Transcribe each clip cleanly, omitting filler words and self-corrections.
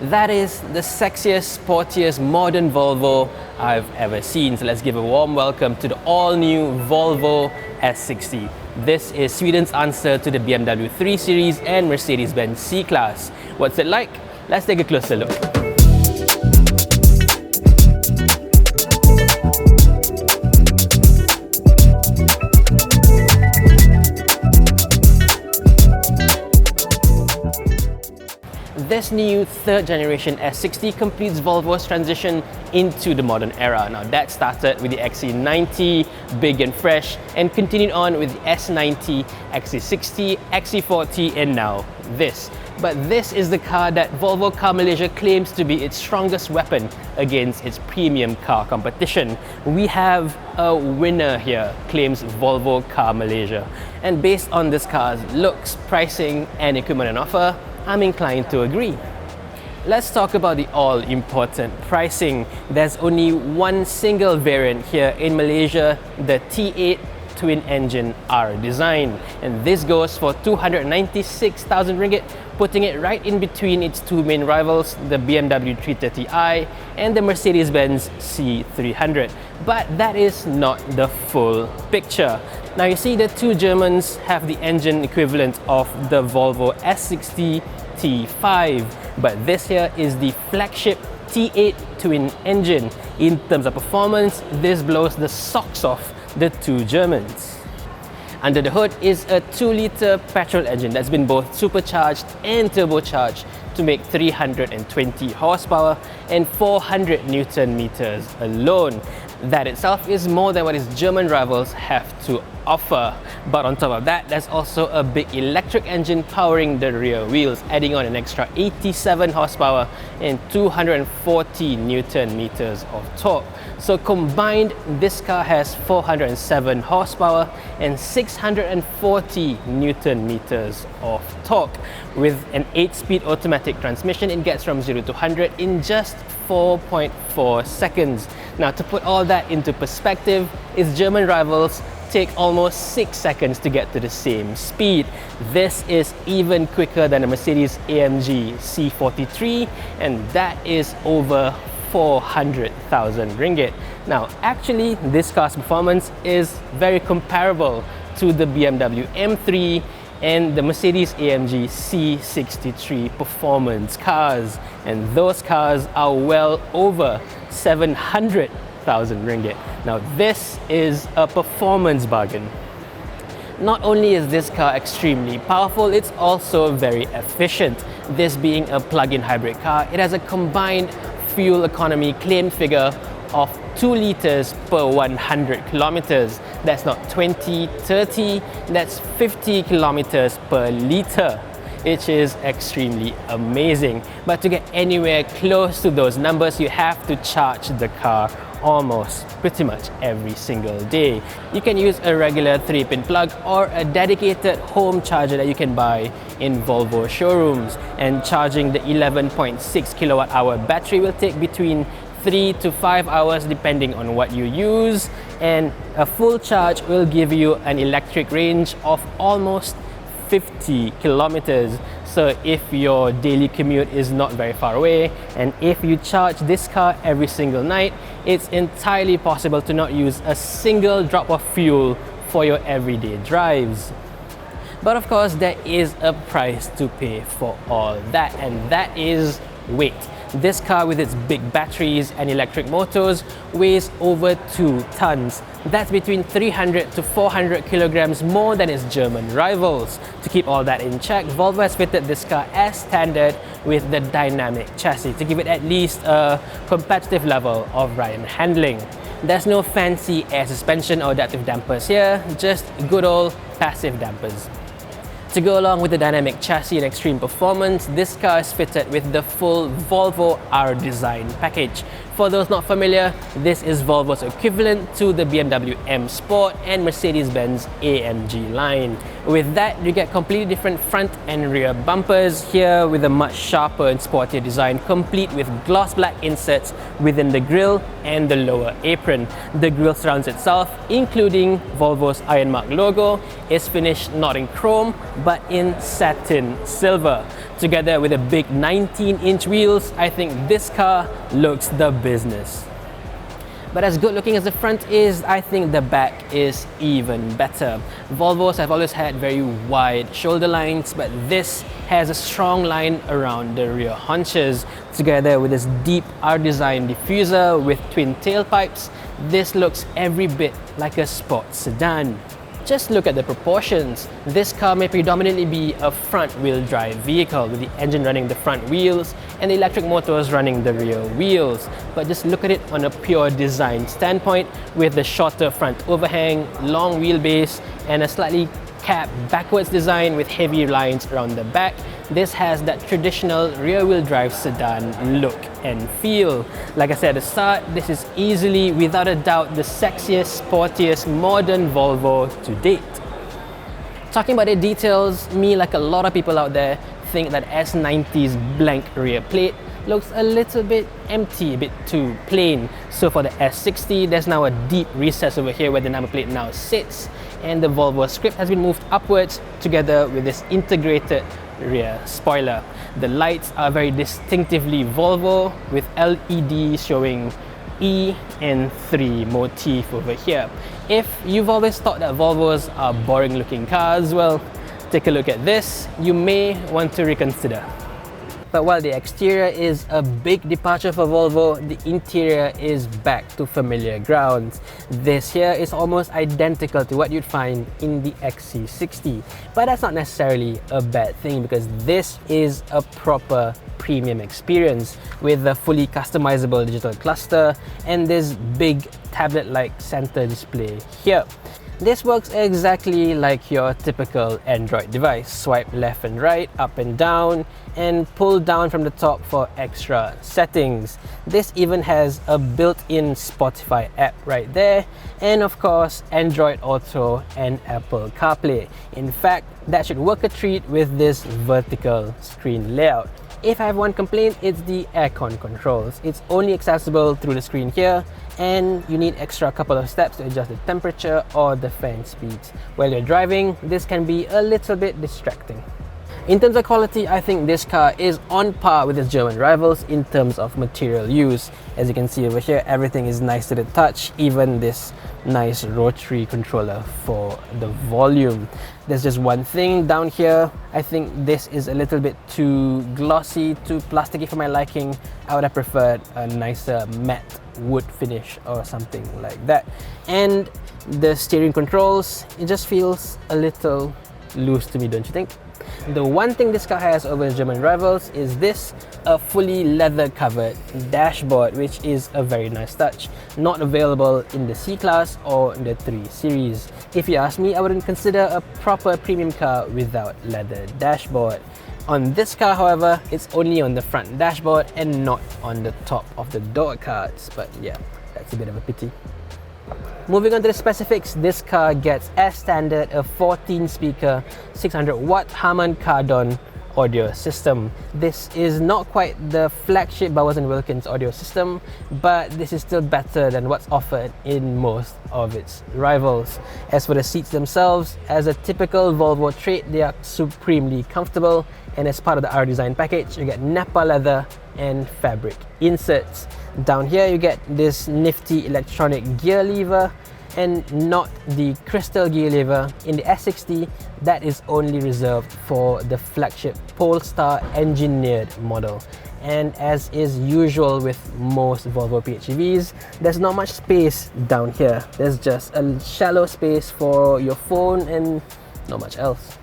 That is the sexiest, sportiest, modern Volvo I've ever seen. So let's give a warm welcome to the all-new Volvo S60. This is Sweden's answer to the BMW 3 Series and Mercedes-Benz C-Class. What's it like? Let's take a closer look. This new third generation S60 completes Volvo's transition into the modern era. Now that started with the XC90, big and fresh, and continued on with the S90, XC60, XC40, and now this. But this is the car that Volvo Car Malaysia claims to be its strongest weapon against its premium car competition. We have a winner here, claims Volvo Car Malaysia. And based on this car's looks, pricing, and equipment on offer, I'm inclined to agree. Let's talk about the all-important pricing. There's only one single variant here in Malaysia, the T8 twin-engine R-Design. And this goes for 296,000 ringgit, putting it right in between its two main rivals, the BMW 330i and the Mercedes-Benz C300. But that is not the full picture. Now you see the two Germans have the engine equivalent of the Volvo S60 T5, but this here is the flagship T8 twin engine. In terms of performance, this blows the socks off the two Germans. Under the hood is a 2-litre petrol engine that's been both supercharged and turbocharged to make 320 horsepower and 400 Newton meters alone. That itself is more than what its German rivals have to offer. But on top of that, there's also a big electric engine powering the rear wheels, adding on an extra 87 horsepower and 240 Newton meters of torque. So combined, this car has 407 horsepower and 640 Newton meters of torque. With an 8-speed automatic transmission, it gets from 0 to 100 in just 4.4 seconds. Now, to put all that into perspective, its German rivals take almost 6 seconds to get to the same speed. This is even quicker than a Mercedes-AMG C43, and that is over 400,000 ringgit. Now, actually, this car's performance is very comparable to the BMW M3 and the Mercedes-AMG C63 performance cars, and those cars are well over 700,000 ringgit. Now this is a performance bargain. Not only is this car extremely powerful, it's also very efficient. This being a plug-in hybrid car, it has a combined fuel economy claim figure of 2 liters per 100 kilometers. That's not 20, 30, that's 50 kilometers per liter, which is extremely amazing. But to get anywhere close to those numbers, you have to charge the car almost pretty much every single day. You can use a regular 3-pin plug or a dedicated home charger that you can buy in Volvo showrooms. And charging the 11.6 kilowatt hour battery will take between 3 to 5 hours depending on what you use, and a full charge will give you an electric range of almost 50 kilometers. So if your daily commute is not very far away, and if you charge this car every single night, it's entirely possible to not use a single drop of fuel for your everyday drives. But of course, there is a price to pay for all that, and that is weight. This car, with its big batteries and electric motors, weighs over 2 tons. That's between 300 to 400 kilograms more than its German rivals. To keep all that in check, Volvo has fitted this car as standard with the dynamic chassis to give it at least a competitive level of ride and handling. There's no fancy air suspension or adaptive dampers here, just good old passive dampers. To go along with the dynamic chassis and extreme performance, this car is fitted with the full Volvo R-Design package, For those not familiar, this is Volvo's equivalent to the BMW M Sport and Mercedes-Benz AMG line. With that, you get completely different front and rear bumpers here with a much sharper and sportier design, complete with gloss black inserts within the grille and the lower apron. The grille surrounds itself, including Volvo's Iron Mark logo, is finished not in chrome but in satin silver. Together with the big 19-inch wheels, I think this car looks the business. But as good looking as the front is, I think the back is even better. Volvos have always had very wide shoulder lines, but this has a strong line around the rear haunches. Together with this deep R-Design diffuser with twin tailpipes, this looks every bit like a sports sedan. Just look at the proportions. This car may predominantly be a front-wheel drive vehicle with the engine running the front wheels and the electric motors running the rear wheels. But just look at it on a pure design standpoint with the shorter front overhang, long wheelbase, and a slightly capped backwards design with heavy lines around the back. This has that traditional rear-wheel drive sedan look and feel. Like I said at the start, this is easily, without a doubt, the sexiest, sportiest, modern Volvo to date. Talking about the details, me, like a lot of people out there, think that S90's blank rear plate looks a little bit empty, a bit too plain. So for the S60, there's now a deep recess over here where the number plate now sits, and the Volvo script has been moved upwards together with this integrated rear spoiler. The lights are very distinctively Volvo with LED showing E and 3 motif over here. If you've always thought that Volvos are boring looking cars, well, take a look at this. You may want to reconsider. But while the exterior is a big departure for Volvo, the interior is back to familiar grounds. This here is almost identical to what you'd find in the XC60. But that's not necessarily a bad thing, because this is a proper premium experience with a fully customizable digital cluster and this big tablet-like center display here. This works exactly like your typical Android device. Swipe left and right, up and down, and pull down from the top for extra settings. This even has a built-in Spotify app right there, and of course Android Auto and Apple CarPlay. In fact, that should work a treat with this vertical screen layout. If I have one complaint, it's the aircon controls. It's only accessible through the screen here, and you need extra couple of steps to adjust the temperature or the fan speeds. While you're driving, this can be a little bit distracting. In terms of quality, I think this car is on par with its German rivals in terms of material use. As you can see over here, everything is nice to the touch, even this nice rotary controller for the volume. There's just one thing down here. I think this is a little bit too glossy, too plasticky for my liking. I would have preferred a nicer matte wood finish or something like that. And the steering controls, it just feels a little loose to me, don't you think? The one thing this car has over its German rivals is this, a fully leather covered dashboard, which is a very nice touch. Not available in the C-Class or in the 3 Series. If you ask me, I wouldn't consider a proper premium car without leather dashboard. On this car, however, it's only on the front dashboard and not on the top of the door cards. But yeah, that's a bit of a pity. Moving on to the specifics, this car gets as standard a 14-speaker, 600-watt Harman Kardon audio system. This is not quite the flagship Bowers & Wilkins audio system, but this is still better than what's offered in most of its rivals. As for the seats themselves, as a typical Volvo trait, they are supremely comfortable, and as part of the R-Design package, you get Nappa leather and fabric inserts. Down here you get this nifty electronic gear lever and not the crystal gear lever. In the S60, that is only reserved for the flagship Polestar engineered model. And as is usual with most Volvo PHEVs, there's not much space down here. There's just a shallow space for your phone and not much else.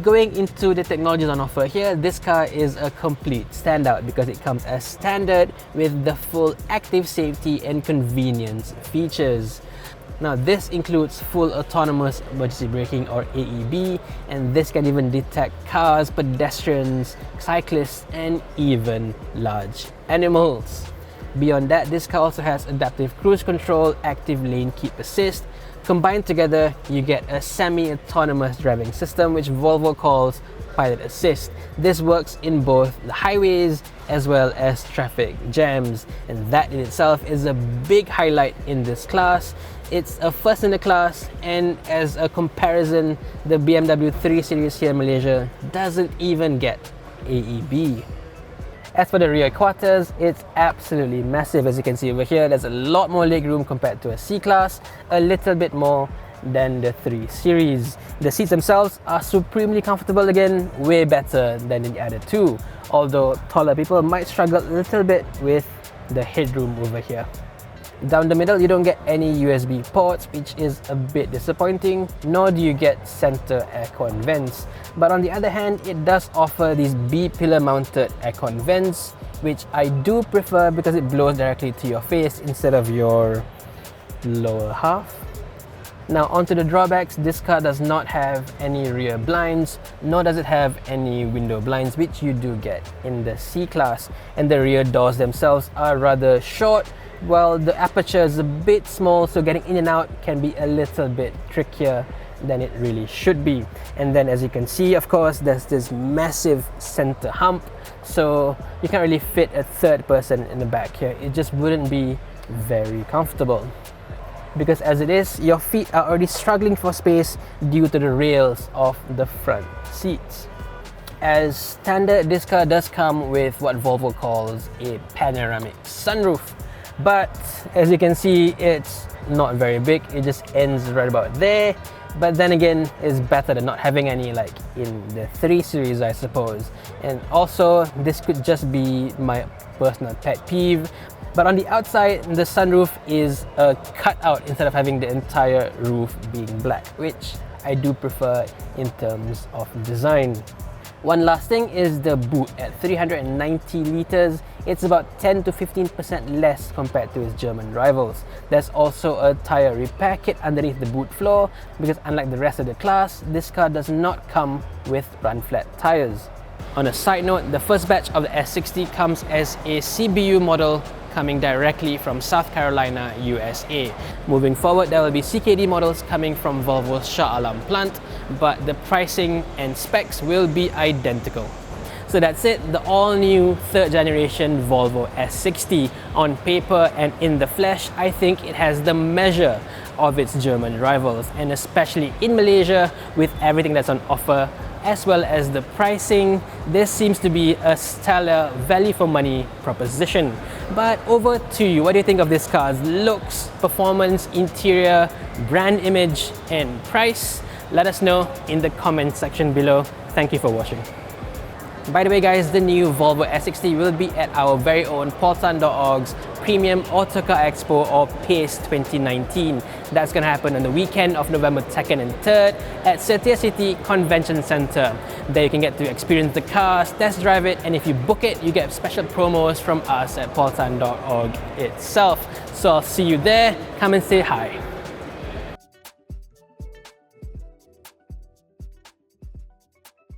Going into the technologies on offer here, this car is a complete standout because it comes as standard with the full active safety and convenience features. Now this includes full autonomous emergency braking or AEB, and this can even detect cars, pedestrians, cyclists and even large animals. Beyond that, this car also has adaptive cruise control, active lane keep assist. Combined together, you get a semi-autonomous driving system which Volvo calls Pilot Assist. This works in both the highways as well as traffic jams, and that in itself is a big highlight in this class. It's a first in the class, and as a comparison, the BMW 3 Series here in Malaysia doesn't even get AEB. As for the rear quarters, it's absolutely massive. As you can see over here, there's a lot more legroom compared to a C-Class, a little bit more than the 3 Series. The seats themselves are supremely comfortable again, way better than the other two, although taller people might struggle a little bit with the headroom over here. Down the middle, you don't get any USB ports, which is a bit disappointing, nor do you get center aircon vents. But on the other hand, it does offer these B-pillar mounted aircon vents, which I do prefer because it blows directly to your face instead of your lower half. Now onto the drawbacks, this car does not have any rear blinds, nor does it have any window blinds, which you do get in the C-Class. And the rear doors themselves are rather short, while the aperture is a bit small, so getting in and out can be a little bit trickier than it really should be. And then as you can see, of course, there's this massive center hump, so you can't really fit a third person in the back here. It just wouldn't be very comfortable, because as it is, your feet are already struggling for space due to the rails of the front seats. As standard, this car does come with what Volvo calls a panoramic sunroof, but as you can see, it's not very big. It just ends right about there. But then again, it's better than not having any, like in the 3 Series, I suppose. And also, this could just be my personal pet peeve, but on the outside, the sunroof is a cutout instead of having the entire roof being black, which I do prefer in terms of design. One last thing is the boot. At 390 litres, it's about 10 to 15% less compared to its German rivals. There's also a tyre repair kit underneath the boot floor, because unlike the rest of the class, this car does not come with run-flat tyres. On a side note, the first batch of the S60 comes as a CBU model coming directly from South Carolina, USA. Moving forward, there will be CKD models coming from Volvo's Shah Alam plant, but the pricing and specs will be identical. So that's it, the all-new 3rd generation Volvo S60. On paper and in the flesh, I think it has the measure of its German rivals, and especially in Malaysia, with everything that's on offer, as well as the pricing, this seems to be a stellar value for money proposition. But over to you, what do you think of this car's looks, performance, interior, brand image and price? Let us know in the comment section below. Thank you for watching. By the way guys, the new Volvo S60 will be at our very own Poltan.org's Premium Autocar Expo, or PACE 2019. That's going to happen on the weekend of November 2nd and 3rd at Setia City Convention Centre. There you can get to experience the cars, test drive it, and if you book it, you get special promos from us at Poltan.org itself. So I'll see you there. Come and say hi.